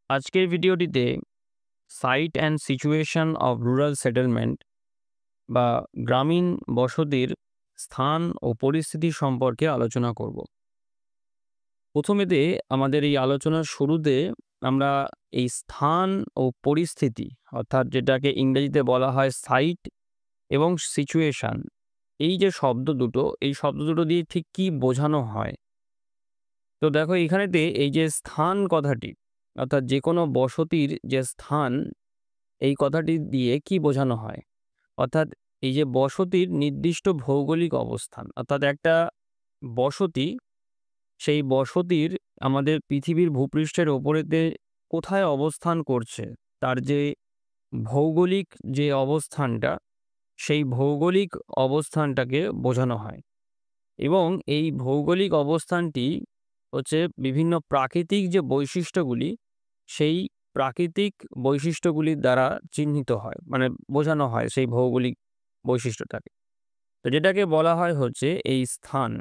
আজকের ভিডিওটিতে site and situation of rural settlement বা গ্রামীণ বসতির স্থান ও পরিস্থিতি সম্পর্কে আলোচনা করব। প্রথমেতে আমাদের এই আলোচনার শুরুতে আমরা এই স্থান ও পরিস্থিতি, অর্থাৎ যেটাকে ইংরেজিতে বলা হয় সাইট এবং সিচুয়েশন, এই যে শব্দ দুটো, এই শব্দ দুটো দিয়ে ঠিক কী বোঝানো হয়। তো দেখো এখানেতে এই যে স্থান কথাটি, অর্থাৎ যে কোনো বসতির যে স্থান, এই কথাটি দিয়ে কি বোঝানো হয়? অর্থাৎ এই যে বসতির নির্দিষ্ট ভৌগোলিক অবস্থান, অর্থাৎ একটা বসতি, সেই বসতির আমাদের পৃথিবীর ভূপৃষ্ঠের ওপরেতে কোথায় অবস্থান করছে, তার যে ভৌগোলিক যে অবস্থানটা, সেই ভৌগোলিক অবস্থানটাকে বোঝানো হয়। এবং এই ভৌগোলিক অবস্থানটি হচ্ছে বিভিন্ন প্রাকৃতিক যে বৈশিষ্ট্যগুলি, সেই প্রাকৃতিক বৈশিষ্ট্যগুলির দ্বারা চিহ্নিত হয়, মানে বোঝানো হয় সেই ভৌগোলিক বৈশিষ্ট্যটাকে। তো যেটাকে বলা হয় হচ্ছে এই স্থান,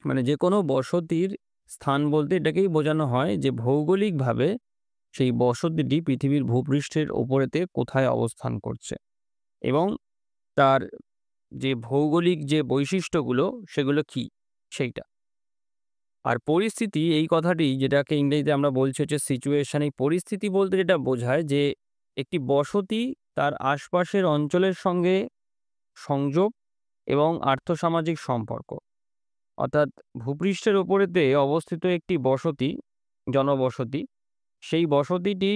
মানে যে কোনো বসতির স্থান বলতে এটাকেই বোঝানো হয় যে ভৌগোলিকভাবে সেই বসতিটি পৃথিবীর ভূপৃষ্ঠের ওপরেতে কোথায় অবস্থান করছে এবং তার যে ভৌগোলিক যে বৈশিষ্ট্যগুলো সেগুলো কি, সেইটা। আর পরিস্থিতি এই কথাটি, যেটাকে ইংরেজিতে আমরা বলছি হচ্ছে সিচুয়েশন, এই পরিস্থিতি বলতে যেটা বোঝায় যে একটি বসতি তার আশপাশের অঞ্চলের সঙ্গে সংযোগ এবং আর্থসামাজিক সম্পর্ক, অর্থাৎ ভূপৃষ্ঠের উপরেতে অবস্থিত একটি বসতি, জনবসতি, সেই বসতিটি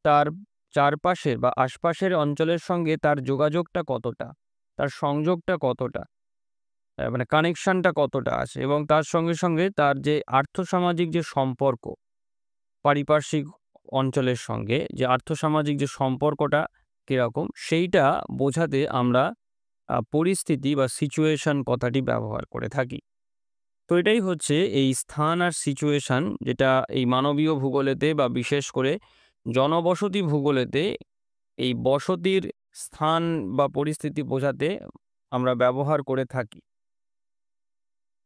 তার চারপাশের বা আশপাশের অঞ্চলের সঙ্গে তার যোগাযোগটা কতটা, তার সংযোগটা কতটা, মানে কানেকশনটা কতটা আছে, এবং তার সঙ্গে সঙ্গে তার যে আর্থসামাজিক যে সম্পর্ক, পারিপার্শ্বিক অঞ্চলের সঙ্গে যে আর্থসামাজিক যে সম্পর্কটা কিরকম, সেইটা বোঝাতে আমরা পরিস্থিতি বা সিচুয়েশন কথাটি ব্যবহার করে থাকি। তো এটাই হচ্ছে এই স্থান আর সিচুয়েশন, যেটা এই মানবীয় ভূগোলেতে বা বিশেষ করে জনবসতি ভূগোলেতে এই বসতির স্থান বা পরিস্থিতি বোঝাতে আমরা ব্যবহার করে থাকি।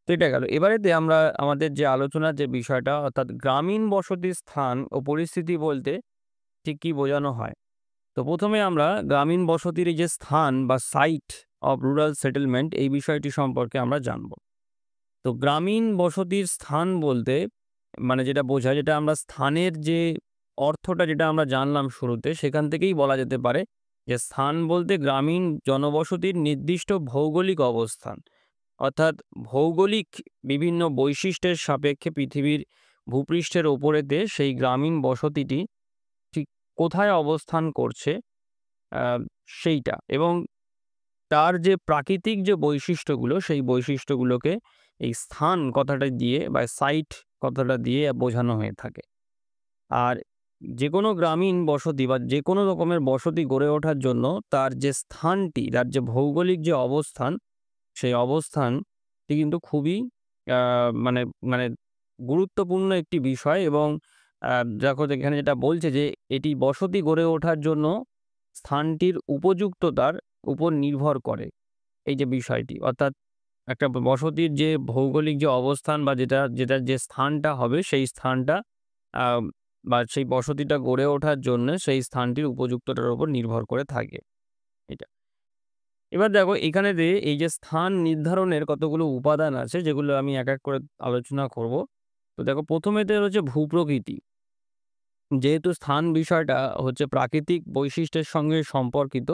তো এটা গেল। এবারেতে আমরা আমাদের যে আলোচনার যে বিষয়টা, অর্থাৎ গ্রামীণ বসতির স্থান ও পরিস্থিতি বলতে ঠিক কি বোঝানো হয়। তো প্রথমে আমরা গ্রামীণ বসতির এই যে স্থান বা সাইট অফ রুরাল সেটেলমেন্ট, এই বিষয়টি সম্পর্কে আমরা জানব। তো গ্রামীণ বসতির স্থান বলতে মানে যেটা বোঝায়, যেটা আমরা স্থানের যে অর্থটা যেটা আমরা জানলাম শুরুতে, সেখান থেকেই বলা যেতে পারে যে স্থান বলতে গ্রামীণ জনবসতির নির্দিষ্ট ভৌগোলিক অবস্থান, অর্থাৎ ভৌগোলিক বিভিন্ন বৈশিষ্ট্যের সাপেক্ষে পৃথিবীর ভূপৃষ্ঠের ওপরেতে সেই গ্রামীণ বসতিটি ঠিক কোথায় অবস্থান করছে, আহ, সেইটা, এবং তার যে প্রাকৃতিক যে বৈশিষ্ট্যগুলো, সেই বৈশিষ্ট্যগুলোকে এই স্থান কথাটা দিয়ে বা সাইট কথাটা দিয়ে বোঝানো হয়ে থাকে। আর যে কোনো গ্রামীণ বসতি বা যে কোনো রকমের বসতি গড়ে ওঠার জন্য তার যে স্থানটি, তার যে ভৌগোলিক যে অবস্থান, সেই অবস্থানটি কিন্তু খুবই মানে মানে গুরুত্বপূর্ণ একটি বিষয়। এবং দেখো এখানে যেটা বলছে যে এটি বসতি গড়ে ওঠার জন্য স্থানটির উপযুক্ততার উপর নির্ভর করে, এই যে বিষয়টি, অর্থাৎ একটা বসতির যে ভৌগোলিক যে অবস্থান বা যেটার যে স্থানটা হবে, সেই স্থানটা আহ, বা সেই বসতিটা গড়ে ওঠার জন্য সেই স্থানটির উপযুক্ততার উপর নির্ভর করে থাকে এটা। এবার দেখো এখানে যে এই যে স্থান নির্ধারণের কতগুলো উপাদান আছে, যেগুলো আমি এক এক করে আলোচনা করব। তো দেখো প্রথমেতে হচ্ছে ভূপ্রকৃতি। যেহেতু স্থান বিষয়টা হচ্ছে প্রাকৃতিক বৈশিষ্ট্যের সঙ্গে সম্পর্কিত,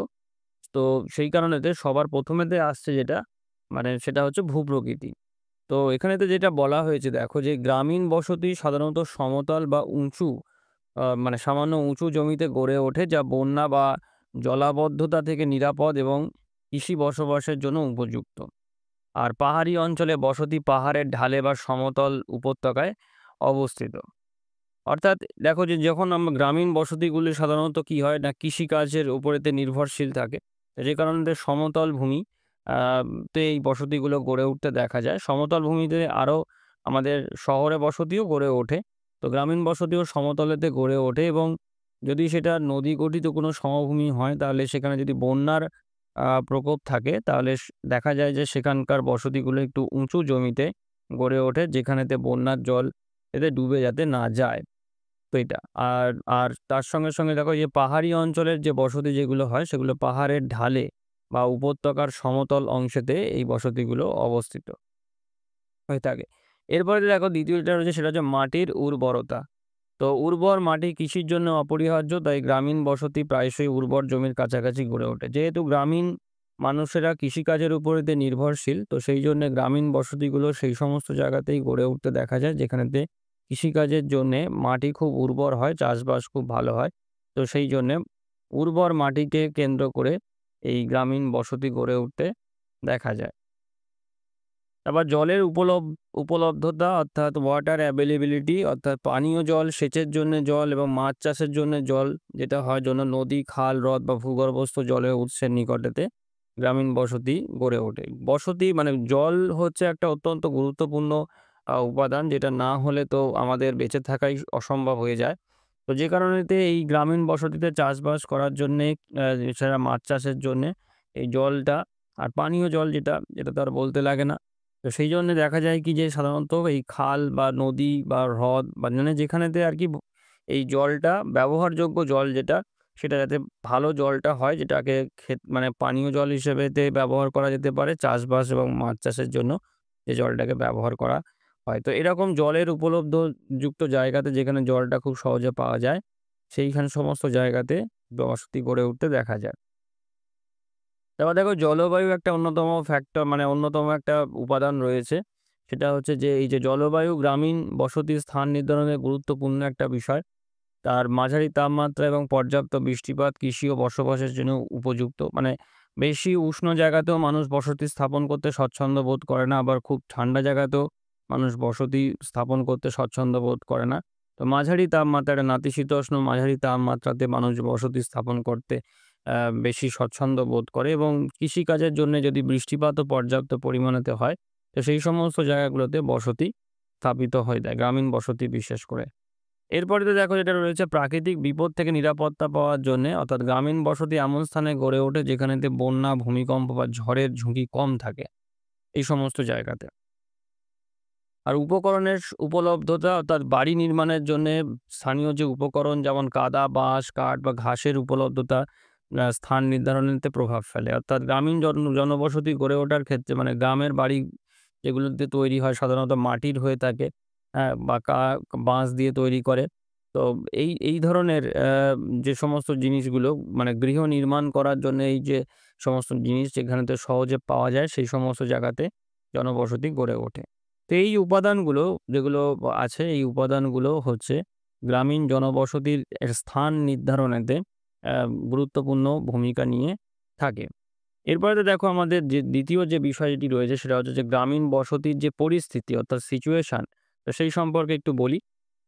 তো সেই কারণেতে সবার প্রথমেতে আসছে যেটা, মানে সেটা হচ্ছে ভূপ্রকৃতি। তো এখানেতে যেটা বলা হয়েছে, দেখো যে গ্রামীণ বসতি সাধারণত সমতল বা উঁচু, মানে সামান্য উঁচু জমিতে গড়ে ওঠে, যা বন্যা বা জলাবদ্ধতা থেকে নিরাপদ এবং কৃষি বসবাসের জন্য উপযুক্ত। আর পাহাড়ি অঞ্চলে বসতি পাহাড়ের ঢালে বা সমতল উপত্যকায় অবস্থিত। অর্থাৎ দেখো যে যখন আমরা গ্রামীণ বসতিগুলি সাধারণত কি হয় না, কৃষিকাজের উপরেতে নির্ভরশীল থাকে, যে কারণে সমতল ভূমি তে এই বসতিগুলো গড়ে উঠতে দেখা যায়। সমতল ভূমিতে আরও আমাদের শহরে বসতিও গড়ে ওঠে, তো গ্রামীণ বসতিও সমতলেতে গড়ে ওঠে। এবং যদি সেটা নদী গঠিত কোনো সমভূমি হয়, তাহলে সেখানে যদি বন্যার প্রকোপ থাকে, তাহলে দেখা যায় যে সেখানকার বসতিগুলো একটু উঁচু জমিতে গড়ে ওঠে, যেখানেতে বন্যার জল এতে ডুবে যাতে না যায়। তো এটা। আর আর তার সঙ্গে দেখো যে পাহাড়ি অঞ্চলের যে বসতি যেগুলো হয় সেগুলো পাহাড়ের ঢালে বা উপত্যকার সমতল অংশেতে এই বসতিগুলো অবস্থিত হয়ে থাকে। এরপরে দেখো ২য় যেটা রয়েছে সেটা হচ্ছে মাটির উর্বরতা। তো উর্বর মাটি কৃষির জন্য অপরিহার্য, তাই গ্রামীণ বসতি প্রায়শই উর্বর জমির কাছাকাছি গড়ে ওঠে। যেহেতু গ্রামীণ মানুষেরা কৃষিকাজের উপরেতে নির্ভরশীল, তো সেই জন্যে গ্রামীণ বসতিগুলো সেই সমস্ত জায়গাতেই গড়ে উঠতে দেখা যায় যেখানেতে কৃষিকাজের জন্যে মাটি খুব উর্বর হয়, চাষবাস খুব ভালো হয়। তো সেই জন্যে উর্বর মাটিকে কেন্দ্র করে এই গ্রামীণ বসতি গড়ে উঠতে দেখা যায়। তারপর জলের উপলব্ধতা অর্থাৎ ওয়াটার অ্যাভেইলেবিলিটি অর্থাৎ পানীয় জল, সেচের জন্যে জল এবং মাছ চাষের জন্যে জল যেটা হয় জন্য নদী, খাল, হ্রদ বা ভূগর্ভস্থ জলের উৎসের নিকটেতে গ্রামীণ বসতি গড়ে ওঠে। বসতি মানে জল হচ্ছে একটা অত্যন্ত গুরুত্বপূর্ণ উপাদান, যেটা না হলে তো আমাদের বেঁচে থাকাই অসম্ভব হয়ে যায়। তো যে কারণেতে এই গ্রামীণ বসতিতে চাষবাস করার জন্যে এছাড়া মাছ চাষের জন্যে এই জলটা আর পানীয় জল যেটা তো আর বলতে লাগে না। তো সেই জন্যে দেখা যায় কি যে সাধারণত এই খাল বা নদী বা হ্রদ বা মানে যেখানেতে আরকি এই জলটা ব্যবহারযোগ্য জল যেটা, সেটা যাতে ভালো জলটা হয় যেটাকে মানে পানীয় জল হিসেবেতে ব্যবহার করা যেতে পারে চাষবাস এবং মাছ চাষের জন্য যে জলটাকে ব্যবহার করা হয়। তো এরকম জলের উপলব্ধ যুক্ত জায়গাতে যেখানে জলটা খুব সহজে পাওয়া যায়, সেইখানে সমস্ত জায়গাতে বসতি গড়ে উঠতে দেখা যায়। তারপর দেখো জলবায়ু একটা অন্যতম ফ্যাক্টর মানে অন্যতম একটা উপাদান রয়েছে। সেটা হচ্ছে যে এই যে জলবায়ু গ্রামীণ বসতির স্থান নির্ধারণে গুরুত্বপূর্ণ একটা বিষয়। তার মাঝারি তাপমাত্রা এবং পর্যাপ্ত বৃষ্টিপাত কৃষি ও বসবাসের জন্য উপযুক্ত। মানে বেশি উষ্ণ জায়গাতেও মানুষ বসতি স্থাপন করতে স্বচ্ছন্দ বোধ করে না। আবার খুব ঠান্ডা জায়গাতেও মানুষ বসতি স্থাপন করতে স্বচ্ছন্দ বোধ করে না। তো মাঝারি তাপমাত্রা একটা নাতিশীতোষ্ণ মাঝারি তাপমাত্রাতে মানুষ বসতি স্থাপন করতে আ বেশি স্বচ্ছন্দ বোধ করে এবং কৃষিকাজের জন্যে যদি বৃষ্টিপাতও পর্যাপ্ত পরিমাণেতে হয়, তো সেই সমস্ত জায়গাগুলোতে বসতি স্থাপিত হয়ে যায়, গ্রামীণ বসতি বিশেষ করে। এরপরে তো দেখো যেটা রয়েছে প্রাকৃতিক বিপদ থেকে নিরাপত্তা পাওয়ার জন্যে অর্থাৎ গ্রামীণ বসতি এমন স্থানে গড়ে ওঠে যেখানেতে বন্যা, ভূমিকম্প বা ঝড়ের ঝুঁকি কম থাকে এই সমস্ত জায়গাতে। আর উপকরণের উপলব্ধতা অর্থাৎ বাড়ি নির্মাণের জন্যে স্থানীয় যে উপকরণ যেমন কাদা, বাঁশ, কাঠ বা ঘাসের উপলব্ধতা স্থান নির্ধারণেতে প্রভাব ফেলে। অর্থাৎ গ্রামীণ জনবসতি গড়ে ওঠার ক্ষেত্রে মানে গ্রামের বাড়ি যেগুলোতে তৈরি হয় সাধারণত মাটির হয়ে থাকে, হ্যাঁ? বা বাঁশ দিয়ে তৈরি করে। তো এই ধরনের যে সমস্ত জিনিসগুলো মানে গৃহ নির্মাণ করার জন্য এই যে সমস্ত জিনিস যেখানেতে সহজে পাওয়া যায় সেই সমস্ত জায়গাতে জনবসতি গড়ে ওঠে। তো এই উপাদানগুলো যেগুলো আছে এই উপাদানগুলো হচ্ছে গ্রামীণ জনবসতির স্থান নির্ধারণেতে অ্যা গুরুত্বপূর্ণ ভূমিকা নিয়ে থাকে। এরপরে তো দেখো আমাদের যে ২য় যে বিষয়টি রয়েছে সেটা হচ্ছে যে গ্রামীণ বসতির যে পরিস্থিতি অর্থাৎ সিচুয়েশন, তো সেই সম্পর্কে একটু বলি।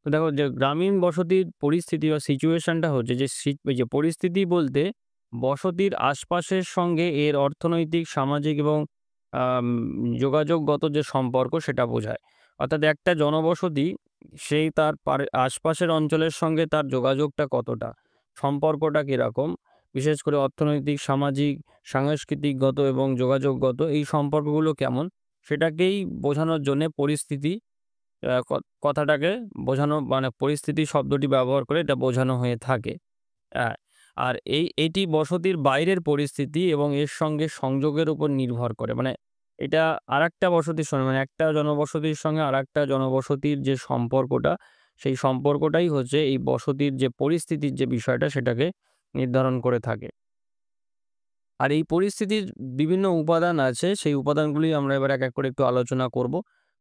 তো দেখো যে গ্রামীণ বসতির পরিস্থিতি বা সিচুয়েশনটা হচ্ছে যে ওই যে পরিস্থিতি বলতে বসতির আশপাশের সঙ্গে এর অর্থনৈতিক, সামাজিক এবং আম যোগাযোগগত যে সম্পর্ক সেটা বোঝায়। অর্থাৎ একটা জনবসতি সেই তার আশপাশের অঞ্চলের সঙ্গে তার যোগাযোগটা কতটা, সম্পর্কটা কিরকম, বিশেষ করে অর্থনৈতিক, সামাজিক, সাংস্কৃতিকগত এবং যোগাযোগগত এই সম্পর্কগুলো কেমন সেটাকেই বোঝানোর জন্যে পরিস্থিতি আ ক কথাটাকে বোঝানো মানে পরিস্থিতি শব্দটি ব্যবহার করে এটা বোঝানো হয়ে থাকে। হ্যাঁ, আর এটি বসতির বাইরের পরিস্থিতি এবং এর সঙ্গে সংযোগের উপর নির্ভর করে। মানে এটা আরেকটা বসতির সঙ্গে মানে একটা জনবসতির সঙ্গে আরেকটা জনবসতির যে সম্পর্কটা, সেই সম্পর্কটাই হচ্ছে এই বসতির যে পরিস্থিতির যে বিষয়টা সেটাকে নির্ধারণ করে থাকে। আর এই পরিস্থিতির বিভিন্ন উপাদান আছে, সেই উপাদানগুলি আমরা এবার এক করে একটু আলোচনা করব।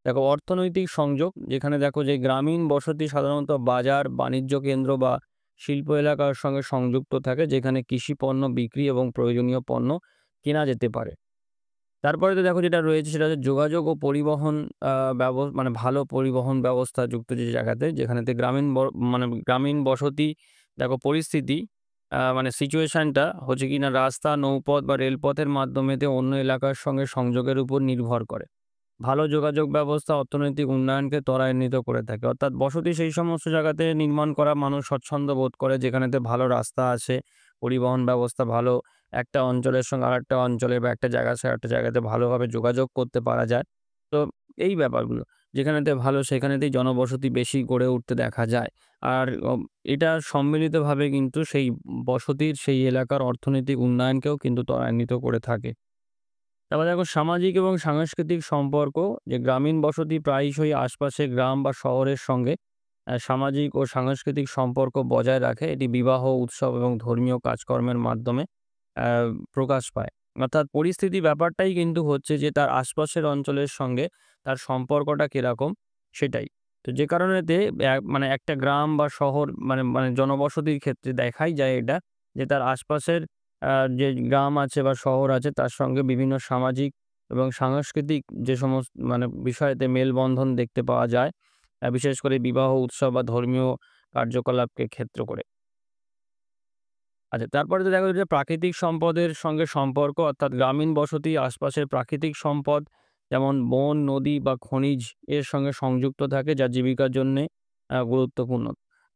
দেখো অর্থনৈতিক সংযোগ, যেখানে দেখো যে গ্রামীণ বসতি সাধারণত বাজার, বাণিজ্য কেন্দ্র বা শিল্প এলাকার সঙ্গে সংযুক্ত থাকে, যেখানে কৃষি পণ্য বিক্রি এবং প্রয়োজনীয় পণ্য কেনা যেতে পারে। তারপরে তো দেখো যেটা রয়েছে সেটা হচ্ছে যোগাযোগ ও পরিবহন আ মানে ভালো পরিবহন ব্যবস্থা যুক্ত যে জায়গাতে, যেখানেতে মানে গ্রামীণ বসতি দেখো পরিস্থিতি মানে সিচুয়েশনটা হচ্ছে কিনা রাস্তা, নৌপথ বা রেলপথের মাধ্যমেতে অন্য এলাকার সঙ্গে সংযোগের উপর নির্ভর করে। ভালো যোগাযোগ ব্যবস্থা অর্থনৈতিক উন্নয়নকে ত্বরান্বিত করে থাকে। অর্থাৎ বসতি সেই সমস্ত জায়গাতে নির্মাণ করা মানুষ স্বচ্ছন্দ বোধ করে যেখানেতে ভালো রাস্তা আছে, পরিবহন ব্যবস্থা ভালো, একটা অঞ্চলের সঙ্গে আরেকটা অঞ্চলে বা একটা জায়গা থেকে আরেকটা জায়গাতে ভালোভাবে যোগাযোগ করতে পারা যায়। তো এই ব্যাপারগুলো। যেখানেতে ভালো সেখানেতেই জনবসতি বেশি গড়ে উঠতে দেখা যায়। আর এটা সম্মিলিতভাবে কিন্তু সেই বসতির সেই এলাকার অর্থনৈতিক উন্নয়নকেও কিন্তু ত্বরান্বিত করে থাকে। তারপর দেখো সামাজিক এবং সাংস্কৃতিক সম্পর্ক, যে গ্রামীণ বসতি প্রায়শই আশপাশের গ্রাম বা শহরের সঙ্গে সামাজিক ও সাংস্কৃতিক সম্পর্ক বজায় রাখে। এটি বিবাহ, উৎসব এবং ধর্মীয় কাজকর্মের মাধ্যমে আ প্রকাশ পায়। অর্থাৎ পরিস্থিতি ব্যাপারটাই কিন্তু হচ্ছে যে তার আশপাশের অঞ্চলের সঙ্গে তার সম্পর্কটা কিরকম সেটাই। তো যে কারণেতে মানে একটা গ্রাম বা শহর মানে মানে জনবসতির ক্ষেত্রে দেখাই যায় এটা, যে তার আশপাশের যে গ্রাম আছে বা শহর আছে তার সঙ্গে বিভিন্ন সামাজিক এবং সাংস্কৃতিক যে মানে বিষয়েতে মেলবন্ধন দেখতে পাওয়া যায়। বিশেষ করে বিবাহ, উৎসব বা ধর্মীয় কার্যকলাপকে ক্ষেত্র করে। আচ্ছা, তারপরে তো দেখা যায় যে প্রাকৃতিক সম্পদের সঙ্গে সম্পর্ক, অর্থাৎ গ্রামীণ বসতি আশপাশের প্রাকৃতিক সম্পদ যেমন বন, নদী বা খনিজ এর সঙ্গে সংযুক্ত থাকে, যা জীবিকার জন্যে গুরুত্বপূর্ণ।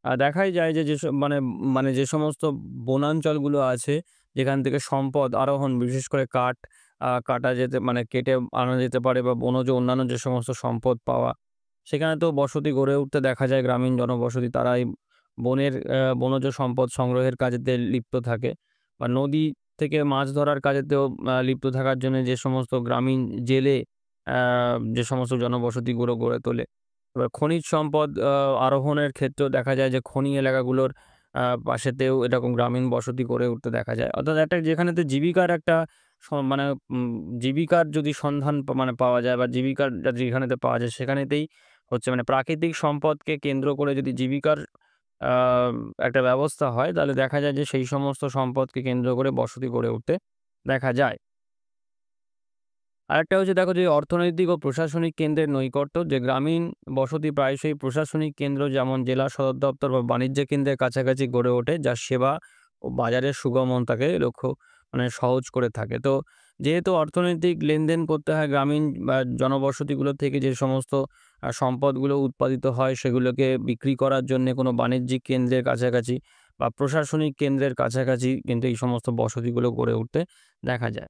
দেখাই যায় যে মানে মানে যে সমস্ত বনাঞ্চলগুলো আছে যেখান থেকে সম্পদ আরোহণ, বিশেষ করে কাঠ কাটা যেতে মানে কেটে আনা যেতে পারে বা বনজ অন্যান্য যে সমস্ত সম্পদ পাওয়া, সেখানে তো বসতি গড়ে উঠতে দেখা যায়। গ্রামীণ জনবসতি তারা এই বনজ সম্পদ সংগ্রহের কাজেতে লিপ্ত থাকে বা নদী থেকে মাছ ধরার কাজেতেও লিপ্ত থাকার জন্য যে সমস্ত গ্রামীণ জেলে আ যে সমস্ত জনবসতিগুলো গড়ে তোলে। এবার খনিজ সম্পদ আরোহণের ক্ষেত্রেও দেখা যায় যে খনি এলাকাগুলোর পাশেতেও এরকম গ্রামীণ বসতি গড়ে উঠতে দেখা যায়। অর্থাৎ একটা যেখানেতে জীবিকার একটা মানে জীবিকার যদি সন্ধান মানে পাওয়া যায় বা জীবিকার যেখানেতে পাওয়া যায় সেখানেতেই হচ্ছে মানে প্রাকৃতিক সম্পদকে কেন্দ্র করে যদি জীবিকার আ একটা ব্যবস্থা হয়, তাহলে দেখা যায় যে সেই সমস্ত সম্পদকে কেন্দ্র করে বসতি গড়ে উঠতে দেখা যায়। আরেকটা হচ্ছে দেখো যে অর্থনৈতিক ও প্রশাসনিক কেন্দ্রের নৈকট্য, যে গ্রামীণ বসতি প্রায়শই প্রশাসনিক কেন্দ্র যেমন জেলা সদর দপ্তর বা বাণিজ্য কেন্দ্রের কাছাকাছি গড়ে ওঠে, যা সেবা ও বাজারের সুগমতাকে লক্ষ্য মানে সহজ করে থাকে। তো যেহেতু অর্থনৈতিক লেনদেন করতে হয় গ্রামীণ বা জনবসতিগুলো থেকে, যে সমস্ত সম্পদগুলো উৎপাদিত হয় সেগুলোকে বিক্রি করার জন্যে কোনো বাণিজ্যিক কেন্দ্রের কাছাকাছি বা প্রশাসনিক কেন্দ্রের কাছাকাছি কিন্তু এই সমস্ত বসতিগুলো গড়ে উঠতে দেখা যায়।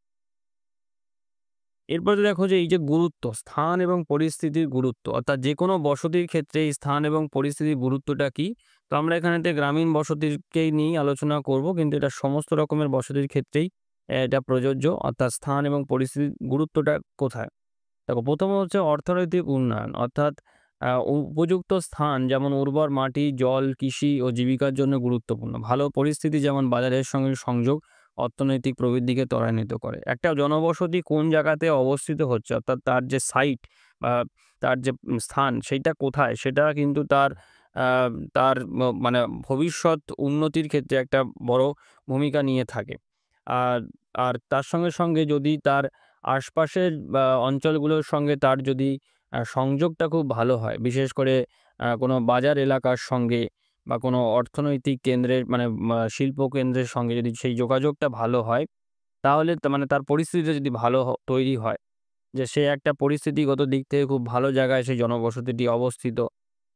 এরপরে দেখো যে এই যে গুরুত্ব, স্থান এবং পরিস্থিতির গুরুত্ব, অর্থাৎ যেকোনো বসতির ক্ষেত্রে এই স্থান এবং পরিস্থিতির গুরুত্বটা কি? তো আমরা এখানেতে গ্রামীণ বসতিকেই নিয়েই আলোচনা করব। কিন্তু এটা সমস্ত রকমের বসতির ক্ষেত্রেই এটা প্রযোজ্য। অর্থাৎ স্থান এবং পরিস্থিতির গুরুত্বটা কোথায়? দেখো, ১ম হচ্ছে অর্থনৈতিক উন্নয়ন, অর্থাৎ উপযুক্ত স্থান যেমন উর্বর মাটি, জল, কৃষি ও জীবিকার জন্য গুরুত্বপূর্ণ। ভালো পরিস্থিতি যেমন বাজারের সঙ্গে সংযোগ অর্থনৈতিক প্রবৃদ্ধিকে ত্বরান্বিত করে। একটা জনবসতি কোন জায়গাতে অবস্থিত হচ্ছে, অর্থাৎ তার যে সাইট বা তার যে স্থান সেইটা কোথায়, সেটা কিন্তু আ তার মানে ভবিষ্যৎ উন্নতির ক্ষেত্রে একটা বড় ভূমিকা নিয়ে থাকে। আর আর তার সঙ্গে যদি তার আশপাশের অঞ্চলগুলোর সঙ্গে তার যদি সংযোগটা খুব ভালো হয়, বিশেষ করে কোনো বাজার এলাকার সঙ্গে বা কোনো অর্থনৈতিক কেন্দ্রের মানে শিল্প কেন্দ্রের সঙ্গে যদি সেই যোগাযোগটা ভালো হয়, তাহলে মানে তার পরিস্থিতিটা যদি ভালো তৈরি হয়, যে সে একটা পরিস্থিতিগত দিক থেকে খুব ভালো জায়গায় সেই জনবসতিটি অবস্থিত,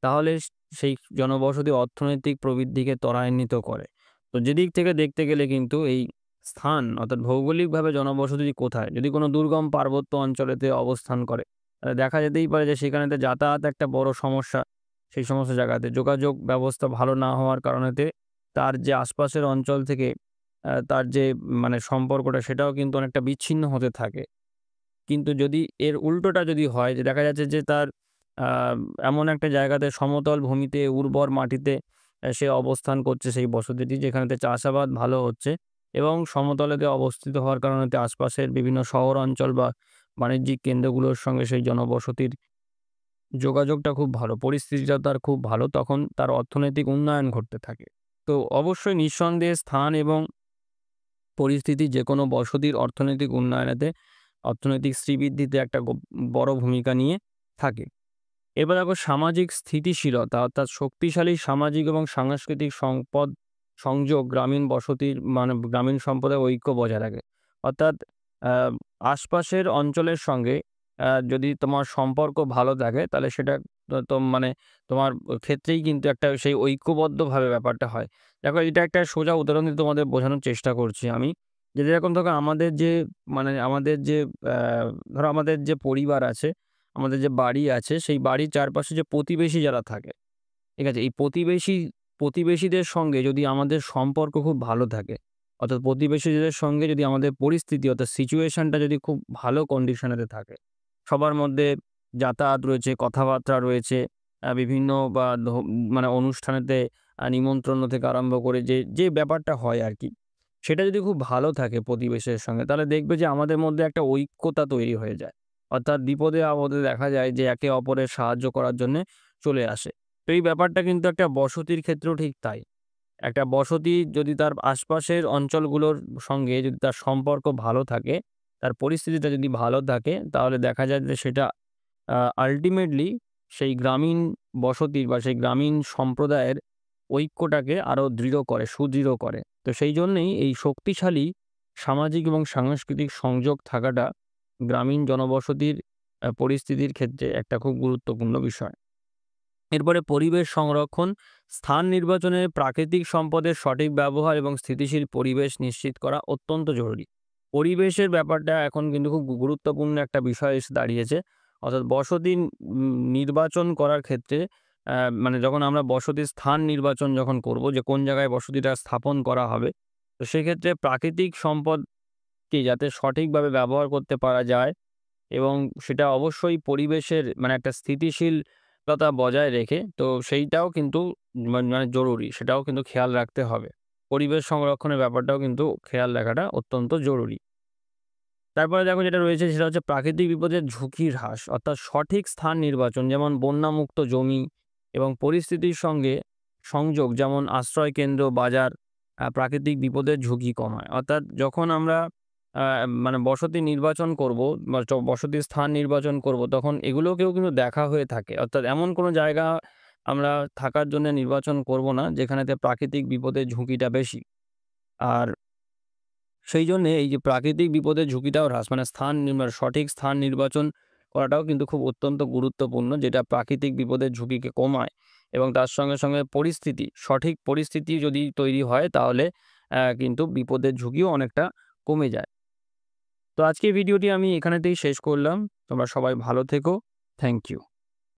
তাহলে সেই জনবসতি অর্থনৈতিক প্রবৃদ্ধিকে ত্বরান্বিত করে। তো যেদিক থেকে দেখতে গেলে কিন্তু এই স্থান, অর্থাৎ ভৌগোলিকভাবে জনবসতি কোথায়, যদি কোনো দুর্গম পার্বত্য অঞ্চলেতে অবস্থান করে, তাহলে দেখা যেতেই পারে যে সেখানেতে যাতায়াত একটা বড় সমস্যা। সেই সমস্ত জায়গাতে যোগাযোগ ব্যবস্থা ভালো না হওয়ার কারণেতে তার যে আশপাশের অঞ্চল থেকে তার যে মানে সম্পর্কটা সেটাও কিন্তু অনেকটা বিচ্ছিন্ন হতে থাকে। কিন্তু যদি এর উল্টোটা যদি হয়, যে দেখা যাচ্ছে যে তার আ এমন একটা জায়গাতে সমতল ভূমিতে উর্বর মাটিতে সে অবস্থান করছে সেই বসতিটি, যেখানেতে চাষাবাদ ভালো হচ্ছে এবং সমতলেতে অবস্থিত হওয়ার কারণেতে আশপাশের বিভিন্ন শহর অঞ্চল বা বাণিজ্যিক কেন্দ্রগুলোর সঙ্গে সেই জনবসতির যোগাযোগটা খুব ভালো, পরিস্থিতিটা তার খুব ভালো, তখন তার অর্থনৈতিক উন্নয়ন ঘটতে থাকে। তো অবশ্যই নিঃসন্দেহে স্থান এবং পরিস্থিতি যেকোনো বসতির অর্থনৈতিক উন্নয়নেতে, অর্থনৈতিক শ্রীবৃদ্ধিতে একটা বড় ভূমিকা নিয়ে থাকে। এবার দেখো সামাজিক স্থিতিশীলতা, অর্থাৎ শক্তিশালী সামাজিক এবং সাংস্কৃতিক সম্পদ সংযোগ গ্রামীণ বসতির মানে গ্রামীণ সম্প্রদায়ের ঐক্য বজায় রাখে। অর্থাৎ আ আশপাশের অঞ্চলের সঙ্গে যদি তোমার সম্পর্ক ভালো থাকে, তাহলে সেটা তো মানে তোমার ক্ষেত্রেই কিন্তু একটা সেই ঐক্যবদ্ধভাবে ব্যাপারটা হয়। দেখো, এটা একটা সোজা উদাহরণ দিয়ে তোমাদের বোঝানোর চেষ্টা করছি আমি। যে যেরকম দেখো আমাদের যে মানে আমাদের যে ধরো আমাদের যে পরিবার আছে, আমাদের যে বাড়ি আছে সেই বাড়ির চারপাশে যে প্রতিবেশী যারা থাকে, ঠিক আছে? এই প্রতিবেশীদের সঙ্গে যদি আমাদের সম্পর্ক খুব ভালো থাকে, অর্থাৎ প্রতিবেশীদের সঙ্গে যদি আমাদের পরিস্থিতি অর্থাৎ সিচুয়েশনটা যদি খুব ভালো কন্ডিশনেতে থাকে, সবার মধ্যে যাতায়াত রয়েছে, কথাবার্তা রয়েছে, বিভিন্ন বা মানে অনুষ্ঠানেতে নিমন্ত্রণ থেকে আরম্ভ করে যে ব্যাপারটা হয় আরকি, সেটা যদি খুব ভালো থাকে প্রতিবেশীদের সঙ্গে, তাহলে দেখবে যে আমাদের মধ্যে একটা ঐক্যতা তৈরি হয়ে যায়। অর্থাৎ বিপদে আপদে দেখা যায় যে একে অপরের সাহায্য করার জন্যে চলে আসে। তো এই ব্যাপারটা কিন্তু একটা বসতির ক্ষেত্রেও ঠিক তাই। একটা বসতি যদি তার আশপাশের অঞ্চলগুলোর সঙ্গে যদি তার সম্পর্ক ভালো থাকে, তার পরিস্থিতিটা যদি ভালো থাকে, তাহলে দেখা যায় যে সেটা আল্টিমেটলি সেই গ্রামীণ বসতির বা সেই গ্রামীণ সম্প্রদায়ের ঐক্যটাকে আরো দৃঢ় করে, সুদৃঢ় করে। তো সেই জন্যেই এই শক্তিশালী সামাজিক এবং সাংস্কৃতিক সংযোগ থাকাটা গ্রামীণ জনবসতির পরিস্থিতির ক্ষেত্রে একটা খুব গুরুত্বপূর্ণ বিষয়। এরপরে পরিবেশ সংরক্ষণ, স্থান নির্বাচনে প্রাকৃতিক সম্পদের সঠিক ব্যবহার এবং স্থিতিশীল পরিবেশ নিশ্চিত করা অত্যন্ত জরুরি। পরিবেশের ব্যাপারটা এখন কিন্তু খুব গুরুত্বপূর্ণ একটা বিষয় এসে দাঁড়িয়েছে। অর্থাৎ বসতি নির্বাচন করার ক্ষেত্রে মানে যখন আমরা বসতির স্থান নির্বাচন যখন করব যে কোন জায়গায় বসতিটা স্থাপন করা হবে, তো সেক্ষেত্রে প্রাকৃতিক সম্পদকে যাতে সঠিকভাবে ব্যবহার করতে পারা যায় এবং সেটা অবশ্যই পরিবেশের মানে একটা স্থিতিশীলতা বজায় রেখে, তো সেইটাও কিন্তু মানে জরুরি। সেটাও কিন্তু খেয়াল রাখতে হবে। পরিবেশ সংরক্ষণের ব্যাপারটাও কিন্তু খেয়াল রাখাটা অত্যন্ত জরুরি। তারপরে দেখো যেটা রয়েছে সেটা হচ্ছে প্রাকৃতিক বিপদের ঝুঁকির হ্রাস। অর্থাৎ সঠিক স্থান নির্বাচন যেমন বন্যামুক্ত জমি এবং পরিস্থিতির সঙ্গে সংযোগ যেমন আশ্রয়কেন্দ্র, বাজার প্রাকৃতিক বিপদের ঝুঁকি কমায়। অর্থাৎ যখন আমরা আ মানে বসতি নির্বাচন করব বা বসতির স্থান নির্বাচন করব তখন এগুলোকেও কিন্তু দেখা হয়ে থাকে। অর্থাৎ এমন কোনো জায়গা আমরা থাকার জন্য নির্বাচন করব না যেখানেতে প্রাকৃতিক বিপদের ঝুঁকিটা বেশি। আর সেইজন্যে এই যে প্রাকৃতিক বিপদের ঝুঁকিটাও হ্রাস মানে সঠিক স্থান নির্বাচন করাটাও কিন্তু খুব অত্যন্ত গুরুত্বপূর্ণ, যেটা প্রাকৃতিক বিপদের ঝুঁকিকে কমায় এবং তার সঙ্গে সঠিক পরিস্থিতি যদি তৈরি হয় তাহলে কিন্তু বিপদের ঝুঁকিও অনেকটা কমে যায়। তো আজকের ভিডিওটি আমি এখানেতেই শেষ করলাম। তোমরা সবাই ভালো থেকো। Thank you.